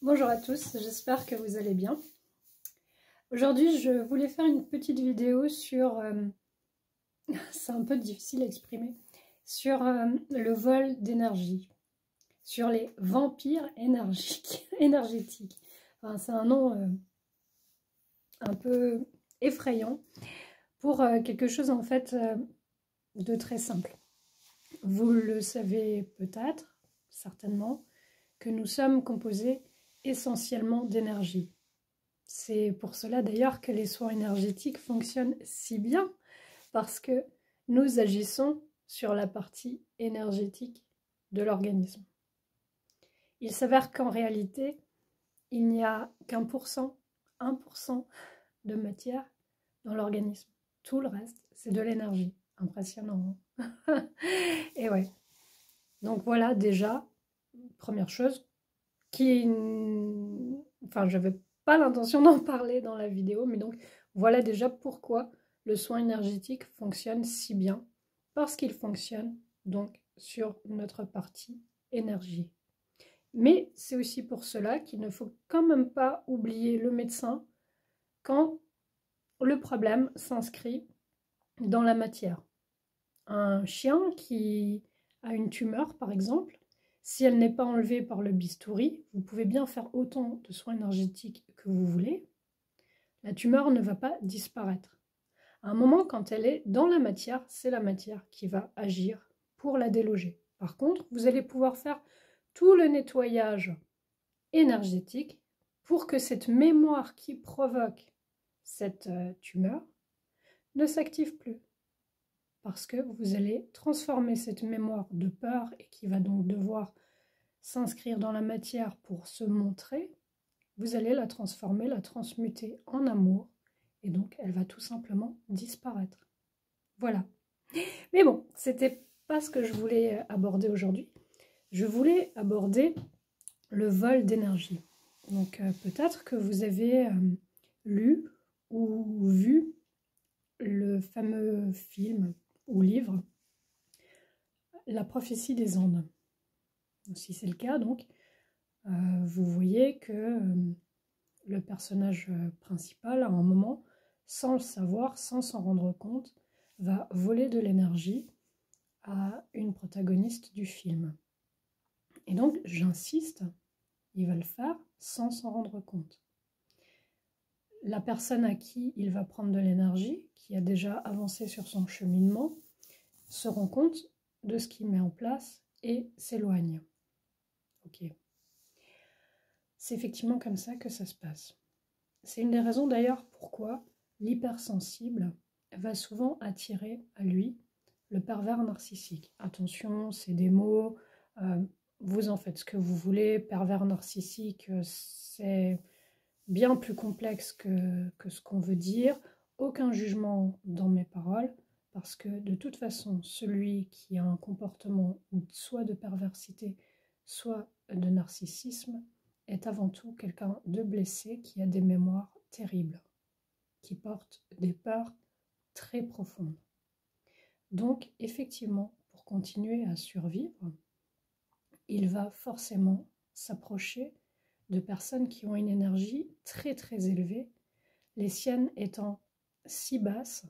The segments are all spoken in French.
Bonjour à tous, j'espère que vous allez bien. Aujourd'hui, je voulais faire une petite vidéo sur, c'est un peu difficile à exprimer, sur le vol d'énergie, sur les vampires énergétiques. Enfin, c'est un nom un peu effrayant pour quelque chose en fait de très simple. Vous le savez peut-être, certainement, que nous sommes composés essentiellement d'énergie. C'est pour cela d'ailleurs que les soins énergétiques fonctionnent si bien, parce que nous agissons sur la partie énergétique de l'organisme. Il s'avère qu'en réalité, il n'y a qu'un %, 1% de matière dans l'organisme. Tout le reste, c'est de l'énergie. Impressionnant, hein? Et ouais. Donc voilà déjà, première chose, enfin, je n'avais pas l'intention d'en parler dans la vidéo, mais donc voilà déjà pourquoi le soin énergétique fonctionne si bien, parce qu'il fonctionne donc sur notre partie énergie. Mais c'est aussi pour cela qu'il ne faut quand même pas oublier le médecin quand le problème s'inscrit dans la matière. Un chien qui a une tumeur, par exemple, si elle n'est pas enlevée par le bistouri, vous pouvez bien faire autant de soins énergétiques que vous voulez, la tumeur ne va pas disparaître. À un moment, quand elle est dans la matière, c'est la matière qui va agir pour la déloger. Par contre, vous allez pouvoir faire tout le nettoyage énergétique pour que cette mémoire qui provoque cette tumeur ne s'active plus. Parce que vous allez transformer cette mémoire de peur et qui va donc devoir s'inscrire dans la matière pour se montrer, vous allez la transformer, la transmuter en amour et donc elle va tout simplement disparaître. Voilà. Mais bon, c'était pas ce que je voulais aborder aujourd'hui. Je voulais aborder le vol d'énergie. Donc peut-être que vous avez lu ou vu le fameux film ou livre La prophétie des Andes. Si c'est le cas, donc, vous voyez que le personnage principal, à un moment, sans le savoir, sans s'en rendre compte, va voler de l'énergie à une protagoniste du film. Et donc, j'insiste, il va le faire sans s'en rendre compte. La personne à qui il va prendre de l'énergie, qui a déjà avancé sur son cheminement, se rend compte de ce qu'il met en place et s'éloigne. Ok. C'est effectivement comme ça que ça se passe. C'est une des raisons d'ailleurs pourquoi l'hypersensible va souvent attirer à lui le pervers narcissique. Attention, c'est des mots, vous en faites ce que vous voulez. Pervers narcissique, c'est bien plus complexe que ce qu'on veut dire. Aucun jugement dans mes paroles, parce que de toute façon, celui qui a un comportement soit de perversité, soit de narcissisme, est avant tout quelqu'un de blessé qui a des mémoires terribles, qui porte des peurs très profondes. Donc, effectivement, pour continuer à survivre, il va forcément s'approcher de personnes qui ont une énergie très très élevée, les siennes étant si basses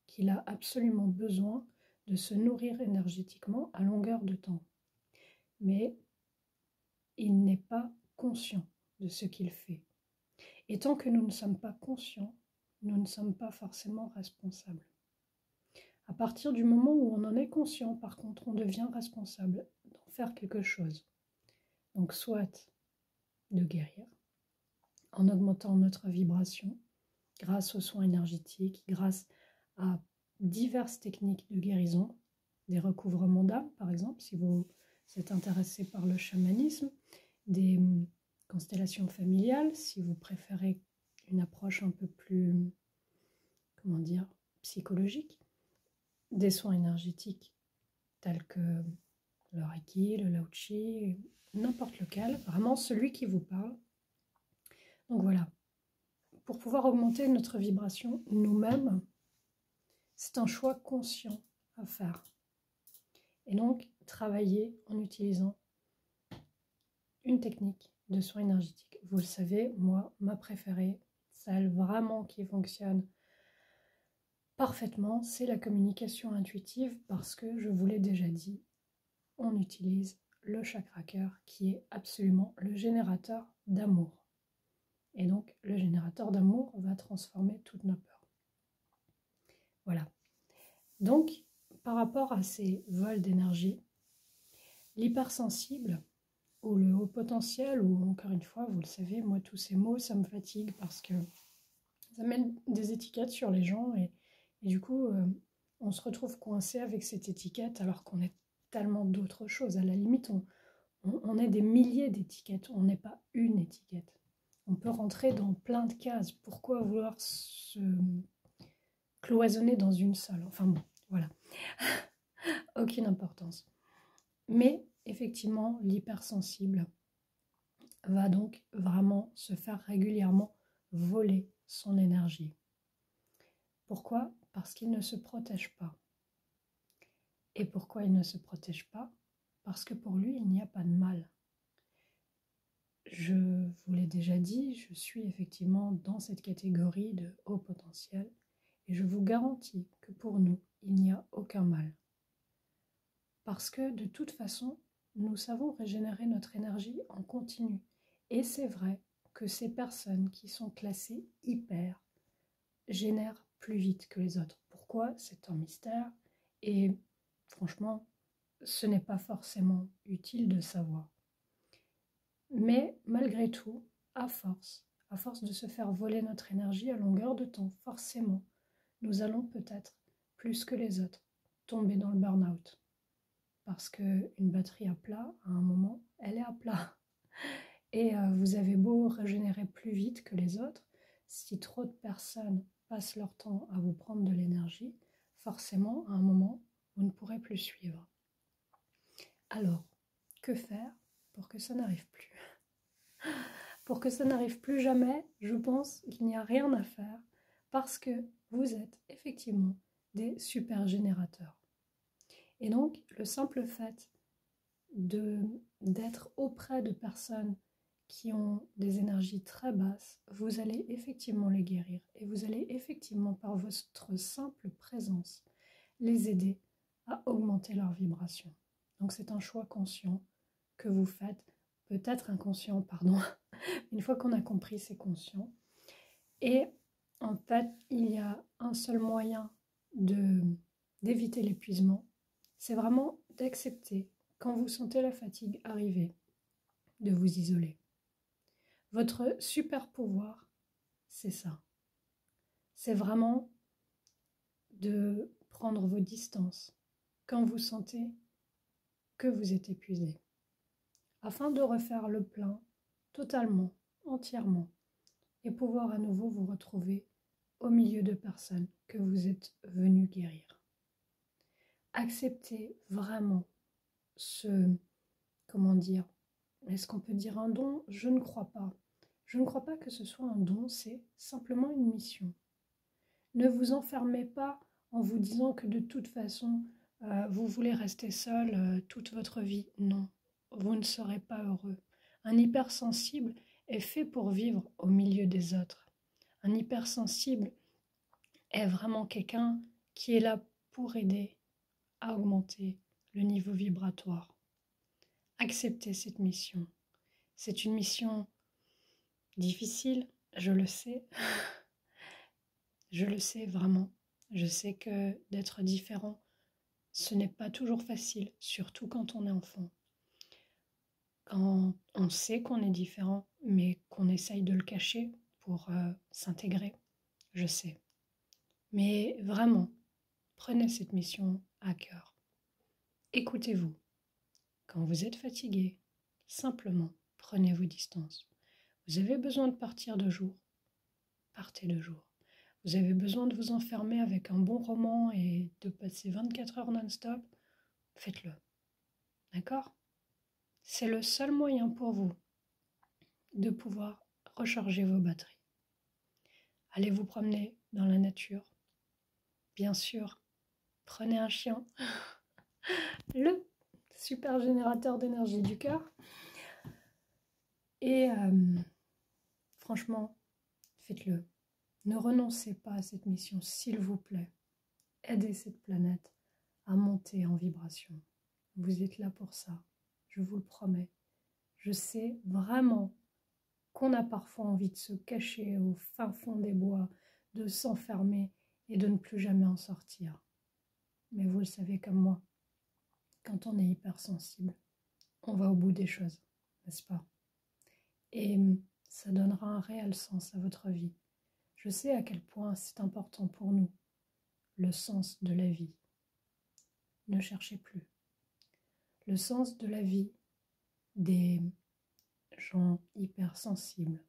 qu'il a absolument besoin de se nourrir énergétiquement à longueur de temps. Mais il n'est pas conscient de ce qu'il fait. Et tant que nous ne sommes pas conscients, nous ne sommes pas forcément responsables. À partir du moment où on en est conscient, par contre, on devient responsable d'en faire quelque chose. Donc soit de guérir, en augmentant notre vibration, grâce aux soins énergétiques, grâce à diverses techniques de guérison, des recouvrements d'âme, par exemple, si vous êtes intéressé par le chamanisme, des constellations familiales, si vous préférez une approche un peu plus, comment dire, psychologique, des soins énergétiques tels que le Reiki, le Lao Chi, n'importe lequel, vraiment celui qui vous parle. Donc voilà, pour pouvoir augmenter notre vibration nous-mêmes, c'est un choix conscient à faire. Et donc, travailler en utilisant une technique de soins énergétiques. Vous le savez, moi, ma préférée, celle vraiment qui fonctionne parfaitement, c'est la communication intuitive parce que, je vous l'ai déjà dit, on utilise le chakra cœur qui est absolument le générateur d'amour. Et donc, le générateur d'amour va transformer toutes nos peurs. Voilà. Donc, par rapport à ces vols d'énergie, l'hypersensible ou le haut potentiel, ou encore une fois, vous le savez, moi, tous ces mots, ça me fatigue parce que ça met des étiquettes sur les gens et du coup, on se retrouve coincé avec cette étiquette alors qu'on est tellement d'autres choses. À la limite, on est des milliers d'étiquettes, on n'est pas une étiquette. On peut rentrer dans plein de cases. Pourquoi vouloir se cloisonner dans une seule? Enfin bon, voilà. Aucune importance. Mais effectivement, l'hypersensible va donc vraiment se faire régulièrement voler son énergie. Pourquoi? Parce qu'il ne se protège pas. Et pourquoi il ne se protège pas? Parce que pour lui, il n'y a pas de mal. Je vous l'ai déjà dit, je suis effectivement dans cette catégorie de haut potentiel et je vous garantis que pour nous, il n'y a aucun mal. Parce que de toute façon, nous savons régénérer notre énergie en continu. Et c'est vrai que ces personnes qui sont classées hyper génèrent plus vite que les autres. Pourquoi? C'est un mystère et franchement, ce n'est pas forcément utile de savoir. Mais malgré tout, à force de se faire voler notre énergie à longueur de temps, forcément, nous allons peut-être, plus que les autres, tomber dans le burn-out. Parce qu'une batterie à plat, à un moment, elle est à plat. Et vous avez beau régénérer plus vite que les autres, si trop de personnes passent leur temps à vous prendre de l'énergie, forcément, à un moment, vous ne pourrez plus suivre. Alors, que faire pour que ça n'arrive plus? Pour que ça n'arrive plus jamais, je pense qu'il n'y a rien à faire parce que vous êtes effectivement des super générateurs. Et donc, le simple fait d'être auprès de personnes qui ont des énergies très basses, vous allez effectivement les guérir et vous allez effectivement, par votre simple présence, les aider à augmenter leur vibration. Donc c'est un choix conscient que vous faites, peut-être inconscient, pardon. Une fois qu'on a compris, c'est conscient. Et en fait, il y a un seul moyen d'éviter l'épuisement, c'est vraiment d'accepter, quand vous sentez la fatigue arriver, de vous isoler. Votre super pouvoir, c'est ça. C'est vraiment de prendre vos distances quand vous sentez que vous êtes épuisé, afin de refaire le plein totalement, entièrement, et pouvoir à nouveau vous retrouver au milieu de personnes que vous êtes venu guérir. Acceptez vraiment comment dire, est-ce qu'on peut dire un don? Je ne crois pas. Je ne crois pas que ce soit un don, c'est simplement une mission. Ne vous enfermez pas en vous disant que de toute façon, vous voulez rester seul toute votre vie. Non, vous ne serez pas heureux. Un hypersensible est fait pour vivre au milieu des autres. Un hypersensible est vraiment quelqu'un qui est là pour aider à augmenter le niveau vibratoire. Acceptez cette mission. C'est une mission difficile, je le sais. Je le sais vraiment. Je sais que d'être différent, ce n'est pas toujours facile, surtout quand on est enfant. Quand on sait qu'on est différent, mais qu'on essaye de le cacher pour s'intégrer, je sais. Mais vraiment, prenez cette mission à cœur. Écoutez-vous. Quand vous êtes fatigué, simplement prenez vos distances. Vous avez besoin de partir de jour, partez de jour. Vous avez besoin de vous enfermer avec un bon roman et de passer 24 heures non-stop, faites-le. D'accord? C'est le seul moyen pour vous de pouvoir recharger vos batteries. Allez vous promener dans la nature. Bien sûr, prenez un chien. Le super générateur d'énergie du cœur. Et franchement, faites-le. Ne renoncez pas à cette mission, s'il vous plaît. Aidez cette planète à monter en vibration. Vous êtes là pour ça, je vous le promets. Je sais vraiment qu'on a parfois envie de se cacher au fin fond des bois, de s'enfermer et de ne plus jamais en sortir. Mais vous le savez comme moi, quand on est hypersensible, on va au bout des choses, n'est-ce pas? Et ça donnera un réel sens à votre vie. Je sais à quel point c'est important pour nous, le sens de la vie. Ne cherchez plus. Le sens de la vie des gens hypersensibles,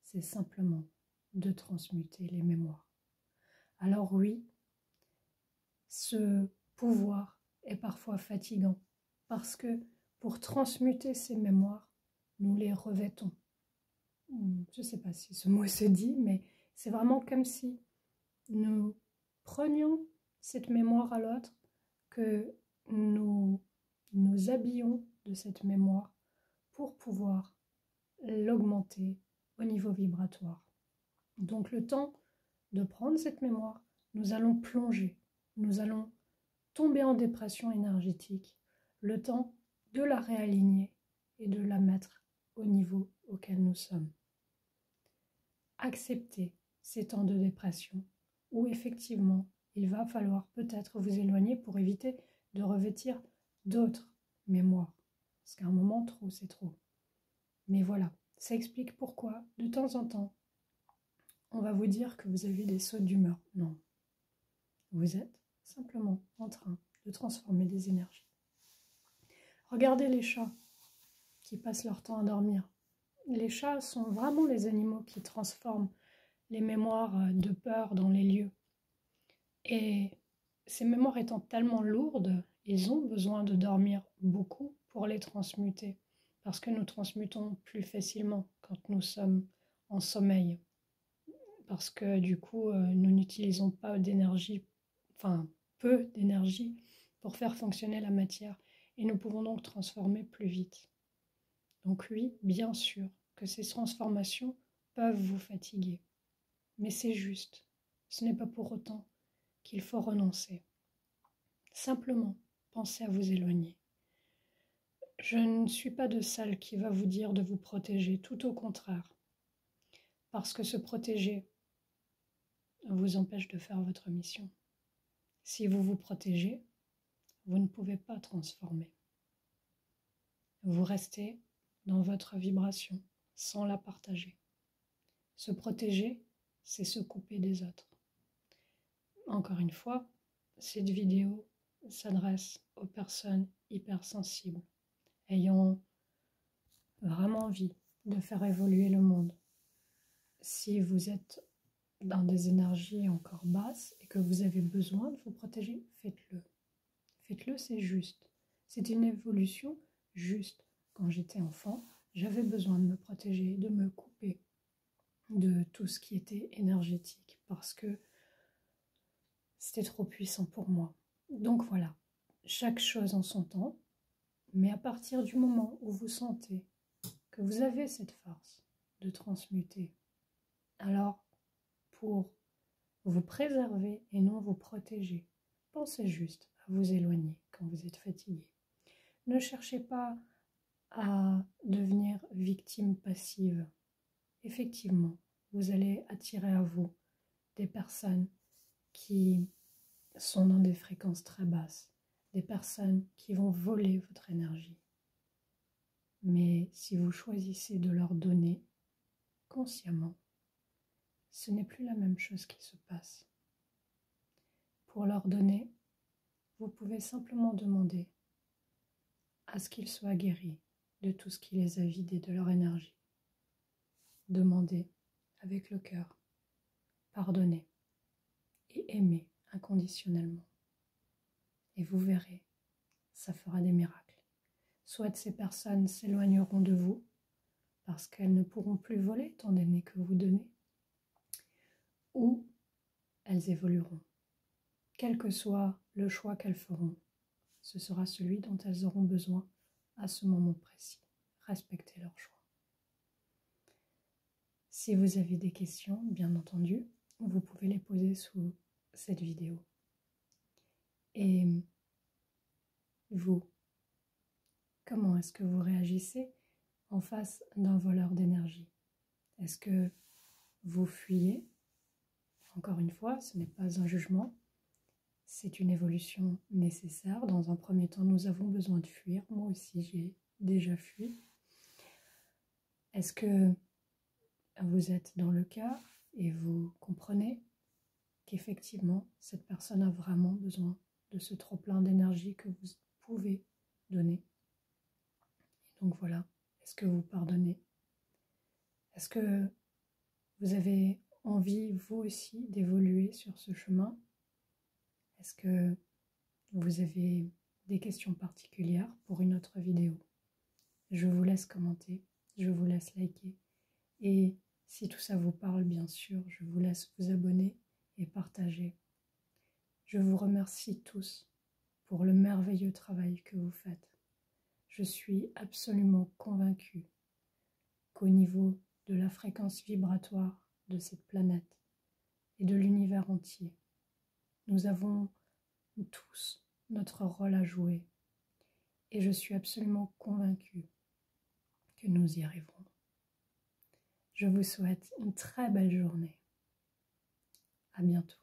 c'est simplement de transmuter les mémoires. Alors oui, ce pouvoir est parfois fatigant parce que pour transmuter ces mémoires, nous les revêtons. Je ne sais pas si ce mot se dit, mais c'est vraiment comme si nous prenions cette mémoire à l'autre, que nous nous habillions de cette mémoire pour pouvoir l'augmenter au niveau vibratoire. Donc le temps de prendre cette mémoire, nous allons plonger, nous allons tomber en dépression énergétique, le temps de la réaligner et de la mettre au niveau auquel nous sommes. Acceptez ces temps de dépression où effectivement il va falloir peut-être vous éloigner pour éviter de revêtir d'autres mémoires. Parce qu'à un moment, trop, c'est trop. Mais voilà, ça explique pourquoi, de temps en temps, on va vous dire que vous avez des sautes d'humeur. Non. Vous êtes simplement en train de transformer des énergies. Regardez les chats qui passent leur temps à dormir. Les chats sont vraiment les animaux qui transforment les mémoires de peur dans les lieux. Et ces mémoires étant tellement lourdes, ils ont besoin de dormir beaucoup pour les transmuter. Parce que nous transmutons plus facilement quand nous sommes en sommeil. Parce que du coup, nous n'utilisons pas d'énergie, enfin peu d'énergie pour faire fonctionner la matière. Et nous pouvons donc transformer plus vite. Donc oui, bien sûr que ces transformations peuvent vous fatiguer. Mais c'est juste. Ce n'est pas pour autant qu'il faut renoncer. Simplement, pensez à vous éloigner. Je ne suis pas de celle qui va vous dire de vous protéger, tout au contraire. Parce que se protéger vous empêche de faire votre mission. Si vous vous protégez, vous ne pouvez pas transformer. Vous restez dans votre vibration sans la partager. Se protéger, c'est se couper des autres. Encore une fois, cette vidéo s'adresse aux personnes hypersensibles, ayant vraiment envie de faire évoluer le monde. Si vous êtes dans des énergies encore basses et que vous avez besoin de vous protéger, faites-le. Faites-le, c'est juste. C'est une évolution juste. Quand j'étais enfant, j'avais besoin de me protéger, de me couper de tout ce qui était énergétique parce que c'était trop puissant pour moi. Donc voilà, chaque chose en son temps, mais à partir du moment où vous sentez que vous avez cette force de transmuter, alors pour vous préserver et non vous protéger, pensez juste à vous éloigner quand vous êtes fatigué. Ne cherchez pas à devenir victime passive. Effectivement, vous allez attirer à vous des personnes qui sont dans des fréquences très basses, des personnes qui vont voler votre énergie. Mais si vous choisissez de leur donner consciemment, ce n'est plus la même chose qui se passe. Pour leur donner, vous pouvez simplement demander à ce qu'ils soient guéris de tout ce qui les a vidés de leur énergie. Demandez avec le cœur, pardonnez et aimez inconditionnellement. Et vous verrez, ça fera des miracles. Soit ces personnes s'éloigneront de vous parce qu'elles ne pourront plus voler étant donné que vous donnez, ou elles évolueront. Quel que soit le choix qu'elles feront, ce sera celui dont elles auront besoin à ce moment précis. Respectez leur choix. Si vous avez des questions, bien entendu, vous pouvez les poser sous cette vidéo. Et vous, comment est-ce que vous réagissez en face d'un voleur d'énergie? Est-ce que vous fuyez? Encore une fois, ce n'est pas un jugement, c'est une évolution nécessaire. Dans un premier temps, nous avons besoin de fuir. Moi aussi, j'ai déjà fui. Est-ce que vous êtes dans le cas et vous comprenez qu'effectivement, cette personne a vraiment besoin de ce trop-plein d'énergie que vous pouvez donner? Et donc voilà, est-ce que vous pardonnez? Est-ce que vous avez envie, vous aussi, d'évoluer sur ce chemin? Est-ce que vous avez des questions particulières pour une autre vidéo? Je vous laisse commenter, je vous laisse liker. Et si tout ça vous parle, bien sûr, je vous laisse vous abonner et partager. Je vous remercie tous pour le merveilleux travail que vous faites. Je suis absolument convaincue qu'au niveau de la fréquence vibratoire de cette planète et de l'univers entier, nous avons tous notre rôle à jouer et je suis absolument convaincue que nous y arriverons. Je vous souhaite une très belle journée. À bientôt.